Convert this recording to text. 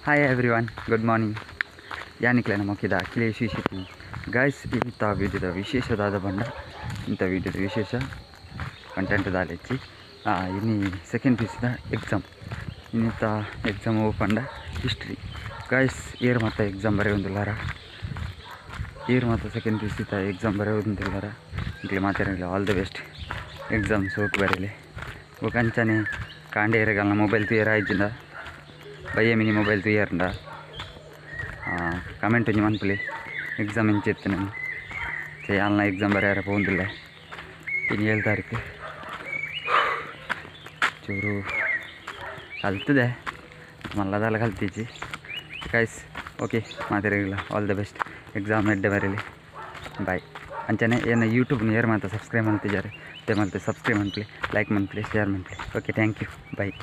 Hi everyone, good morning. ಯಾನಿಕ್ಲೆ ನಮಕಿದ Akhilesh Shetty guys. ಇಂಥ ವೀಡಿಯೋದ ವಿಶೇಷದಾದ ಬಂಡ ಇಂಥ ವೀಡಿಯೋದ ವಿಶೇಷ ಕಂಟೆಂಟ್ ದಾಲೆಚ್ಚಿ ಇನ್ನು ಸೆಕೆಂಡ್ ಪೀಸ್ದ ಎಕ್ಸಾಮ್ ಇನ್ನಿತ್ತ ಎಕ್ಸಾಮ್ ಪಂಡ ಹಿಸ್ಟ್ರಿ ಗೈಸ್. ಏರ್ ಮತ್ತು ಎಕ್ಸಾಮ್ ಬರೆಯೊಂದಿಲ್ಲಾರ, ಏರ್ ಮತ್ತು ಸೆಕೆಂಡ್ ಪೀಸ್ ಇತ್ತ ಎಕ್ಸಾಮ್ ಬರೆಯೋದಿಲ್ಲಾರ ಇಂಕ್ಲೆ ಮಾತಾಡಿಲ್ಲ. ಆಲ್ ದ ಬೆಸ್ಟ್ ಎಕ್ಸಾಮ್ ಸೋಕ್ ಬರೀಲಿ. ಕಂಚನೆ ಕಾಂಡೆ ಇರಗಲ್ಲ ಮೊಬೈಲ್ ತುಯರ ಆಯ್ತಿಂದ ಬಯ್ಯ ಮಿನಿ ಮೊಬೈಲ್ ತುಯ್ಯಾರಂಡ ಕಮೆಂಟ್ ಒಂಜಿ ಮನ್ಪುಲಿ. ಎಕ್ಸಾಮ್ ಎಂಚಿತ್ತು ನಾನು ಆನ್ಲ ಎಕ್ಸಾಮ್ ಬರೆಯಾರ ಪೋಂದಿಲ್ಲ. ಇನ್ನು 7 ತಾರೀಕು ಚೂರು ಕಲ್ತಿದೆ, ಮಲ್ಲದೆಲ್ಲ ಕಲ್ತಿಜ್ಜಿ ಗೈಸ್. ಓಕೆ ಮಾತಾಡಿಲ್ಲ. ಆಲ್ ದ ಬೆಸ್ಟ್ ಎಕ್ಸಾಮ್ ಎಡ್ಡೆ ಬರೀಲಿ. ಬಾಯ್. ಅಂಚನೆ ಏನು ಯೂಟ್ಯೂಬ್ನ ಏರ್ ಮಾತ್ರ ಸಬ್ಸ್ಕ್ರೈಬ್ ಮಾಡ್ತಿದ್ದಾರೆ. ಮತ್ತೆ ಸಬ್ಸ್ಕ್ರೈಬ್ ಮಾಡ್ಲಿ, ಲೈಕ್ ಮಾಡ್ಲಿ, ಶೇರ್ ಮಾಡ್ಲಿ. Okay, thank you. ಬಾಯ್.